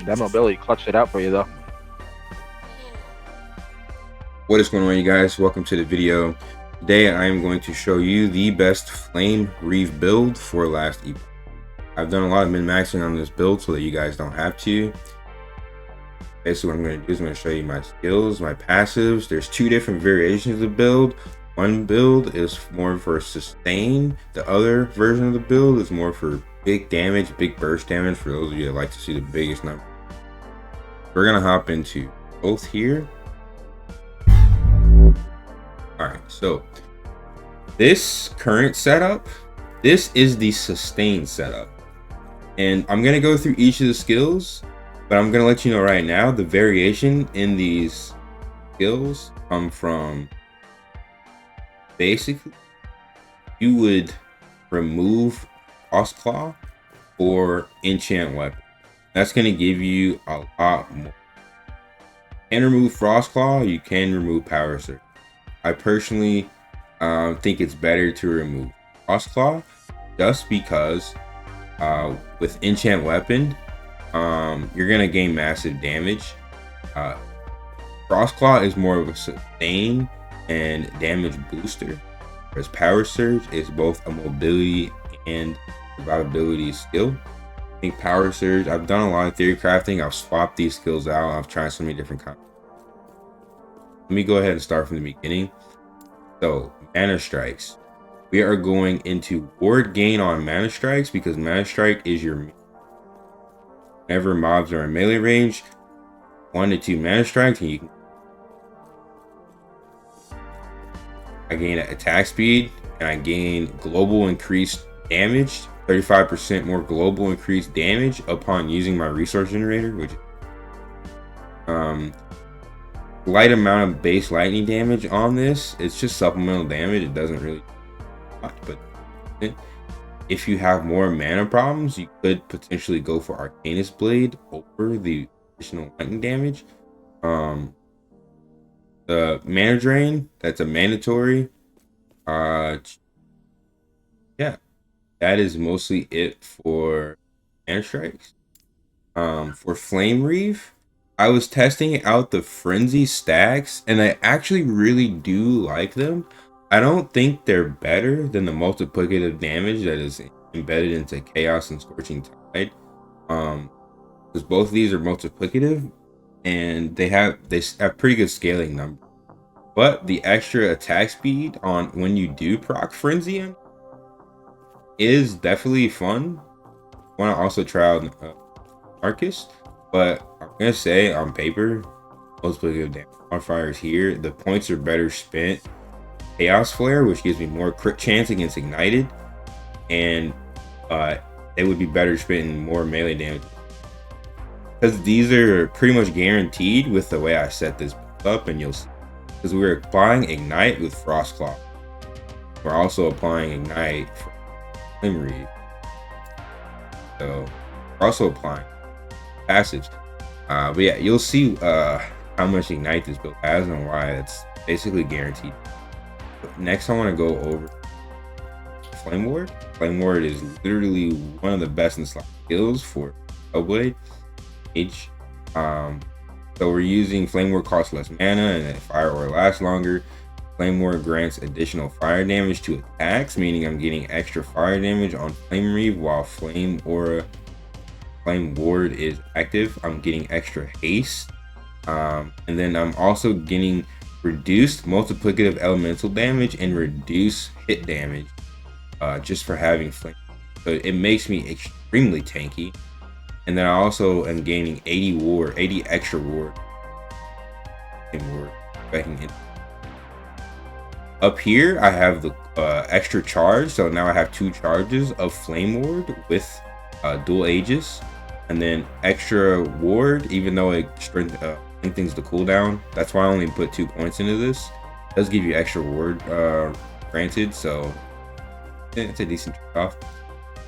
That mobility clutched it out for you though. What is going on, you guys? Welcome to the video. Today I am going to show you the best flame Reave build for last Epoch. I've done a lot of min-maxing on this build so that you guys don't have to. Basically what I'm going to do is I'm going to show you my skills, my passives. There's two different variations of the build. One build is more for sustain. The other version of the build is more for big damage, big burst damage, for those of you that like to see the biggest number. We're going to hop into both here. Alright, so this current setup, this is the sustain setup. And I'm going to go through each of the skills, but I'm going to let you know right now, the variation in these skills come from, basically, you would remove Frostclaw or enchant weapon. That's going to give you a lot more. You can remove Frostclaw, you can remove Power Surge. I personally think it's better to remove Frostclaw just because with enchant weapon, you're gonna gain massive damage. Frostclaw is more of a sustain and damage booster, whereas Power Surge is both a mobility and survivability skill. I think Power Surge, I've done a lot of theory crafting, I've swapped these skills out, I've tried so many different kinds. Let me go ahead and start from the beginning. So, mana strikes. We are going into ward gain on mana strikes because mana strike is your, whenever mobs are in melee range, 1 to 2 mana strikes, and you can, I gain attack speed and I gain global increased damage, 35% more global increased damage upon using my resource generator, which light amount of base lightning damage on this. It's just supplemental damage. It doesn't really, but if you have more mana problems, you could potentially go for Arcanist Blade over the additional lightning damage. The mana drain, that's a mandatory. Yeah, that is mostly it for mana strikes. For Flame Reave, I was testing out the Frenzy stacks, and I actually really do like them. I don't think they're better than the multiplicative damage that is embedded into Chaos and Scorching Tide. Because both of these are multiplicative, and they have pretty good scaling numbers. But the extra attack speed on when you do proc Frenzy is definitely fun. I want to also try out Marcus. But I'm gonna say on paper, multiplicative damage modifiers here, the points are better spent. Chaos Flare, which gives me more crit chance against Ignited, and they would be better spent in more melee damage. Because these are pretty much guaranteed with the way I set this up, and you'll see. Because we're applying Ignite with Frostclaw. We're also applying Ignite for Flame Reave. So we're also applying passives, but yeah, you'll see how much Ignite this build has and why it's basically guaranteed. But next, I want to go over Flame Ward. Flame Ward is literally one of the best in slot skills for Spellblade. So we're using Flame Ward, costs less mana and fire aura lasts longer. Flame Ward grants additional fire damage to attacks, meaning I'm getting extra fire damage on Flame Reave while Flame Ward is active. I'm getting extra haste, and then I'm also getting reduced multiplicative elemental damage and reduced hit damage just for having flame. So it makes me extremely tanky, and then I also am gaining 80 extra ward. Up here I have the extra charge, so now I have 2 charges of Flame Ward with dual Aegis. And then extra ward, even though it lengthens the cooldown. That's why I only put 2 points into this. It does give you extra ward granted, so it's a decent trade-off.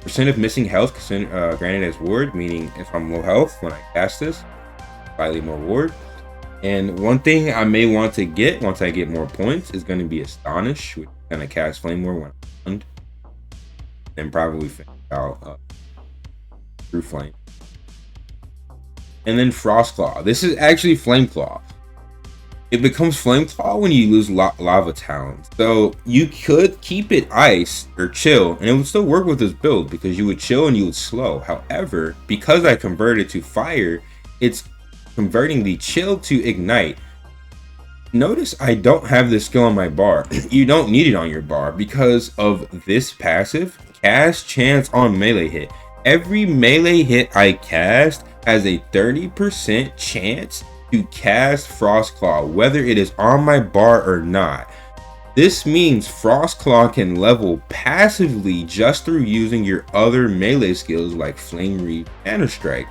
Percent of missing health granted as ward, meaning if I'm low health when I cast this, slightly more ward. And one thing I may want to get once I get more points is going to be Astonish, which is going to cast Flame Ward when I'm stunned. Then probably finish out True Flame. and then Frost Claw. This is actually Flame Claw. It becomes Flame Claw when you lose Lava Talons. So you could keep it Ice or Chill, and it would still work with this build because you would Chill and you would slow. However, because I converted to Fire, it's converting the Chill to Ignite. Notice I don't have this skill on my bar. You don't need it on your bar because of this passive, Cast Chance on Melee Hit. Every melee hit I cast has a 30% chance to cast Frost Claw, whether it is on my bar or not. This means Frost Claw can level passively just through using your other melee skills like Flame Reave and Strike.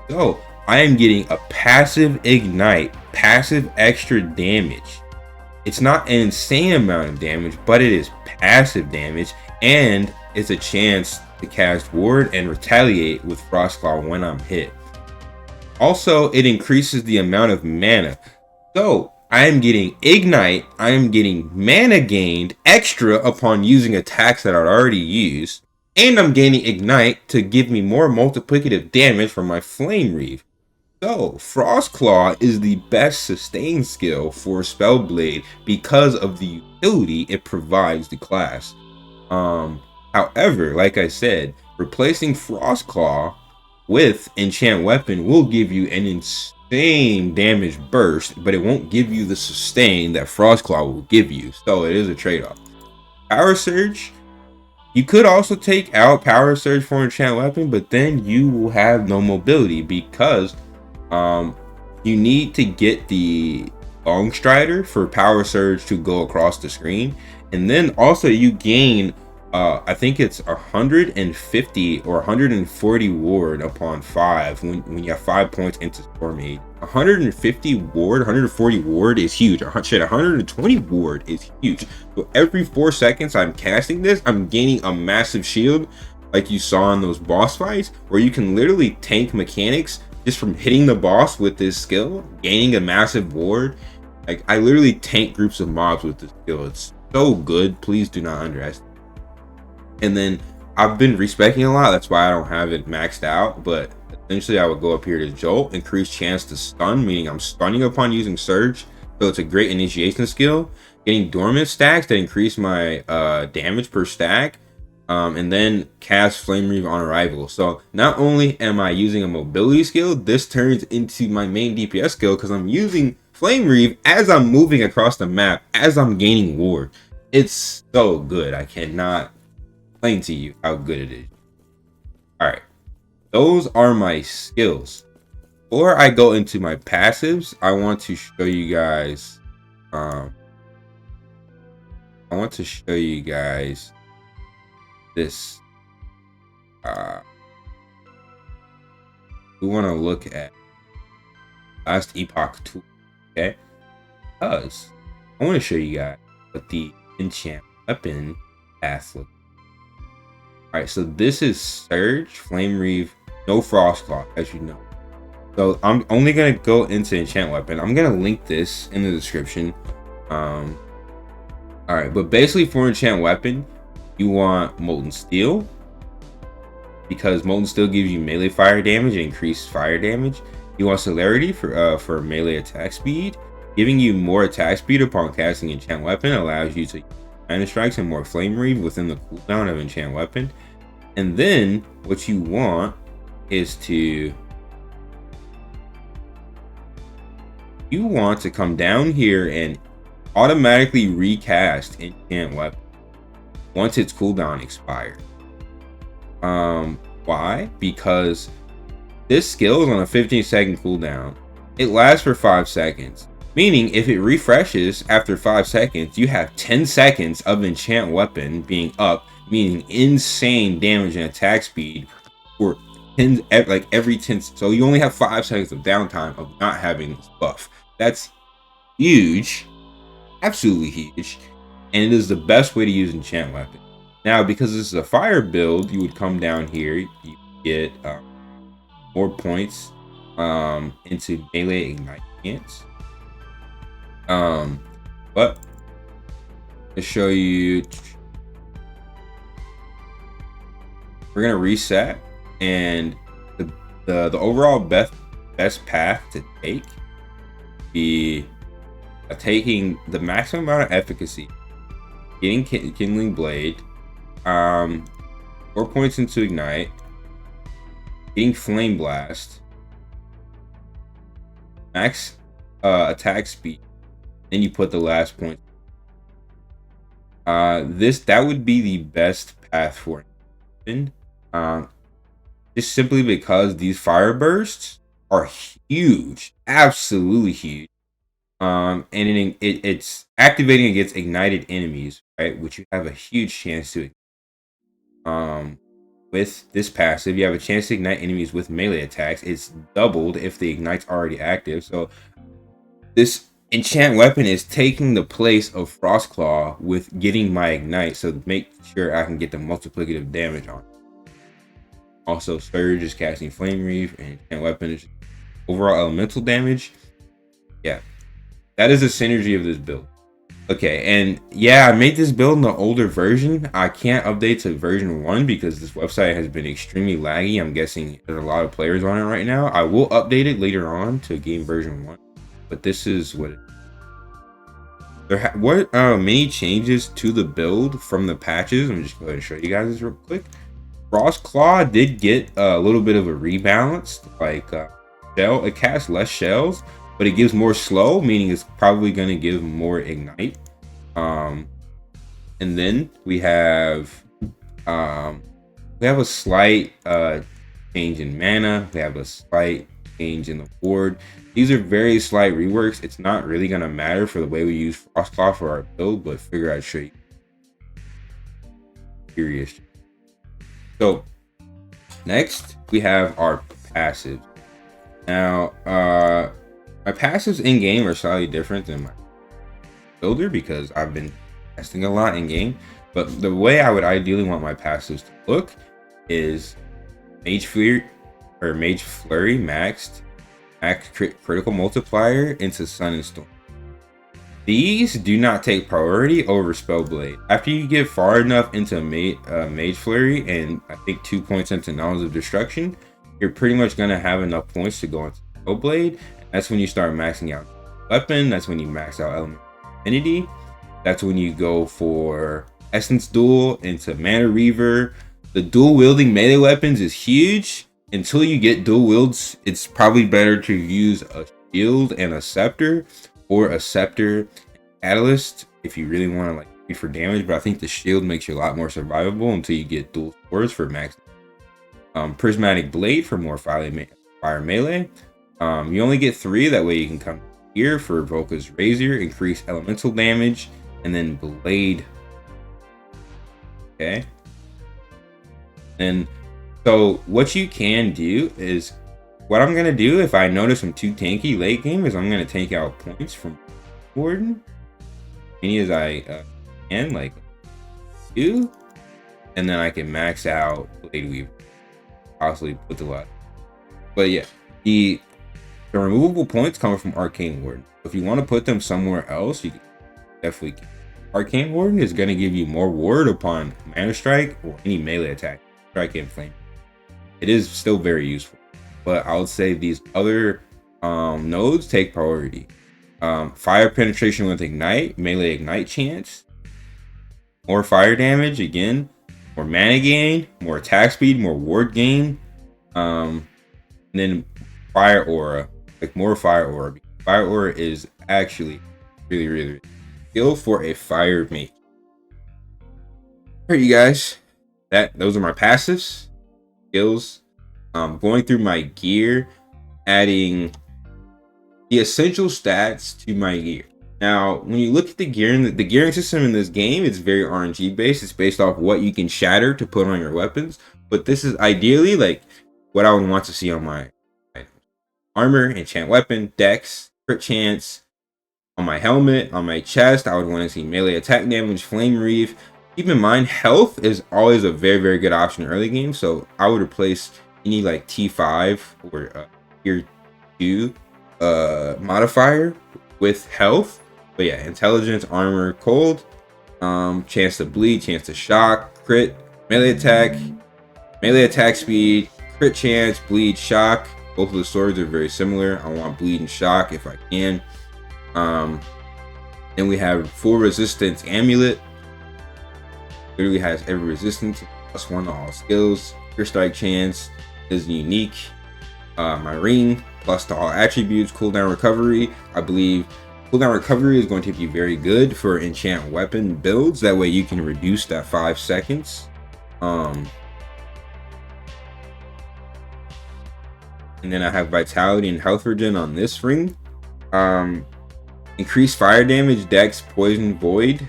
So I am getting a passive ignite, passive extra damage. It's not an insane amount of damage, but it is passive damage, and it's a chance to cast Ward and retaliate with Frost Claw when I'm hit. Also, it increases the amount of mana. So I am getting Ignite, I am getting mana gained extra upon using attacks that I'd already used, and I'm gaining Ignite to give me more multiplicative damage from my Flame Reave. So Frost Claw is the best sustain skill for Spellblade because of the utility it provides the class. However, like I said, replacing Frost Claw with Enchant Weapon will give you an insane damage burst, but it won't give you the sustain that Frost Claw will give you. So it is a trade-off. Power Surge, you could also take out Power Surge for Enchant Weapon, but then you will have no mobility because you need to get the Long Strider for Power Surge to go across the screen, and then also you gain I think it's 150 or 140 ward upon 5 when you have 5 points into Storm Age. 150 ward, 140 ward is huge. Shit, 120 ward is huge. So every 4 seconds I'm casting this, I'm gaining a massive shield, like you saw in those boss fights, where you can literally tank mechanics just from hitting the boss with this skill, gaining a massive ward. Like, I literally tank groups of mobs with this skill. It's so good. Please do not underestimate. And then I've been respecking a lot, that's why I don't have it maxed out, but essentially I would go up here to Jolt, increase chance to stun, meaning I'm stunning upon using Surge, so it's a great initiation skill. Getting Dormant stacks that increase my damage per stack, and then cast Flame Reave on arrival. So not only am I using a mobility skill, this turns into my main DPS skill because I'm using Flame Reave as I'm moving across the map, as I'm gaining ward. It's so good, I cannot explain to you how good it is. Alright, those are my skills. Before I go into my passives, I want to show you guys this. We want to look at last Epoch tool, okay? Because I want to show you guys what the enchant weapon path looks like. Alright, so this is Surge, Flame Reave, no Frost Claw, as you know. So I'm only going to go into Enchant Weapon. I'm going to link this in the description. Alright, but basically for Enchant Weapon, you want Molten Steel, because Molten Steel gives you melee fire damage and increased fire damage. You want Celerity for melee attack speed. Giving you more attack speed upon casting Enchant Weapon allows you to Mana Strikes and more Flame Reave within the cooldown of Enchant Weapon. And then what you want is to come down here and automatically recast Enchant Weapon once its cooldown expires. Why? Because this skill is on a 15-second cooldown. It lasts for 5 seconds. Meaning, if it refreshes after 5 seconds, you have 10 seconds of Enchant Weapon being up, meaning insane damage and attack speed for 10, like every 10. So you only have 5 seconds of downtime of not having this buff. That's huge, absolutely huge, and it is the best way to use Enchant Weapon. Now, because this is a fire build, you would come down here, you get more points into melee ignite chance. But to show you, we're gonna reset, and the overall best best path to take be taking the maximum amount of efficacy, getting Kindling Blade, 4 points into Ignite, getting Flame Blast, max attack speed, then you put the last point. That would be the best path for it. Just simply because these fire bursts are huge, absolutely huge. And it's activating against ignited enemies, right? Which you have a huge chance to. With this passive, you have a chance to ignite enemies with melee attacks. It's doubled if the ignite's already active. So this enchant weapon is taking the place of Frostclaw with getting my ignite. So make sure I can get the multiplicative damage on. Also, Surge is casting Flame Reave, and enchant weapon is overall elemental damage. Yeah, that is the synergy of this build. Okay, and yeah, I made this build in the older version. I can't update to version 1 because this website has been extremely laggy. I'm guessing there's a lot of players on it right now. I will update it later on to game version 1, but this is what it is. What many changes to the build from the patches. I'm just going to show you guys this real quick. Frostclaw did get a little bit of a rebalance, like shell. It casts less shells, but it gives more slow, meaning it's probably going to give more ignite. And then we have a slight change in mana. We have a slight change in the board. These are very slight reworks. It's not really going to matter for the way we use Frostclaw for our build, but figure I'd show you. Curious. So next we have our passives. Now my passives in game are slightly different than my builder because I've been testing a lot in game. But the way I would ideally want my passives to look is Mage Flurry maxed, max critical multiplier into Sun and Storm. These do not take priority over Spellblade. After you get far enough into Mage Flurry and I think 2 points into Knowledge of Destruction, you're pretty much going to have enough points to go into Spellblade. That's when you start maxing out weapon. That's when you max out Element Affinity. That's when you go for Essence Duel into Mana Reaver. The dual wielding melee weapons is huge. Until you get dual wields, it's probably better to use a shield and a scepter, or a scepter and catalyst if you really want to like be for damage. But I think the shield makes you a lot more survivable until you get dual swords for max. Prismatic Blade for more fire melee. You only get 3, that way you can come here for Volka's Razor, increase elemental damage, and then Blade. Okay. And so what you can do is, what I'm gonna do if I notice I'm too tanky late game is I'm gonna take out points from Warden, many as I can, like 2, and then I can max out Blade Weaver, possibly put the lot. But yeah, the removable points come from Arcane Warden. If you want to put them somewhere else, you definitely can. Arcane Warden is going to give you more ward upon Mana Strike or any melee attack, Strike and Flame. It is still very useful, but I would say these other nodes take priority. Fire penetration with Ignite, melee Ignite chance, more fire damage, again, more mana gain, more attack speed, more ward gain, and then Fire Aura, like more Fire Aura. Fire Aura is actually really skill for a fire mage. Alright, you guys, those are my passives, skills. Going through my gear, adding the essential stats to my gear. Now, when you look at the gearing system in this game, it's very RNG based. It's based off what you can shatter to put on your weapons. But this is ideally like what I would want to see on my items. Armor, enchant weapon, dex, crit chance. On my helmet, on my chest, I would want to see melee attack damage, flame reave. Keep in mind, health is always a very good option early game. So I would replace any like T5 or tier 2 modifier with health. But yeah, intelligence, armor, cold, chance to bleed, chance to shock, crit, melee attack speed, crit chance, bleed, shock, Both of the swords are very similar. I want bleed and shock if I can. Then we have full resistance amulet. Literally has every resistance, +1 to all skills. Your strike chance is unique. My ring, plus to all attributes. Cooldown recovery. I believe cooldown recovery is going to be very good for enchant weapon builds. That way you can reduce that 5 seconds. And then I have vitality and health regen on this ring. Increased fire damage, dex, poison, void.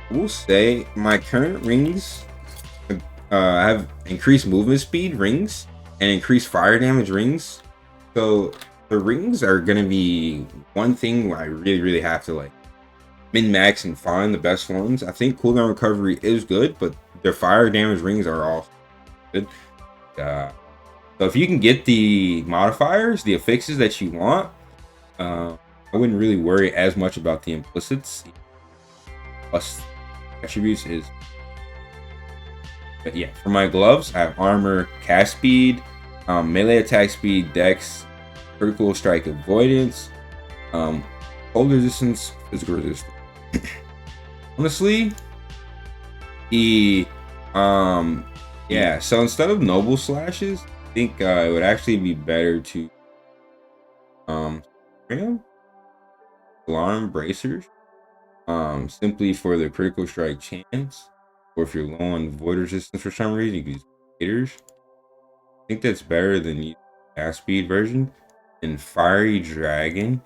I will say my current rings have increased movement speed rings and increased fire damage rings. So the rings are gonna be one thing where I really have to like min-max and find the best ones. I think cooldown recovery is good, but their fire damage rings are also good. So if you can get the modifiers, the affixes that you want, I wouldn't really worry as much about the implicits. Plus attributes is, but yeah, for my gloves, I have armor, cast speed, melee attack speed, dex, critical strike avoidance, cold resistance, physical resistance. Honestly, the yeah, so instead of noble slashes, I think it would actually be better to alarm bracers, simply for the critical strike chance, or if you're low on void resistance for some reason, you can use haters. I think that's better than the fast speed version. And fiery dragon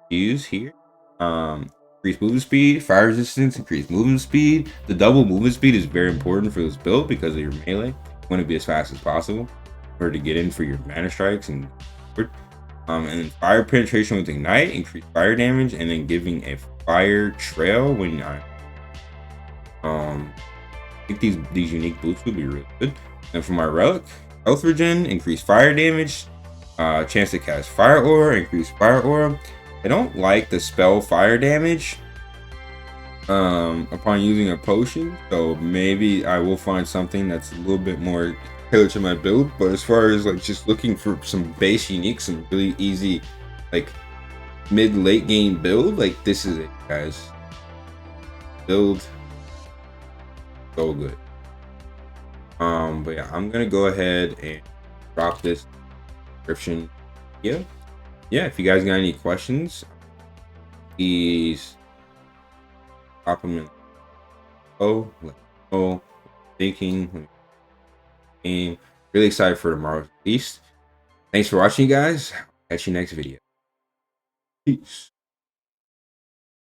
use here. Increase movement speed, fire resistance, increase movement speed. The double movement speed is very important for this build because of your melee. You want to be as fast as possible in order to get in for your mana strikes and then fire penetration with ignite, increase fire damage, and then giving a fire trail when I think these unique boots would be really good. And for my relic, health regen, increase fire damage, chance to cast fire aura, increase fire aura. I don't like the spell fire damage upon using a potion, so maybe I will find something that's a little bit more tailored to my build. But as far as like just looking for some base unique, some really easy like mid-late game build, like this is it, guys. Build so good. But yeah, I'm gonna go ahead and drop this description. Yeah, if you guys got any questions, please drop them in. Oh, let me know thinking. Game. Really excited for tomorrow's release. Thanks for watching, you guys. Catch you next video. Peace.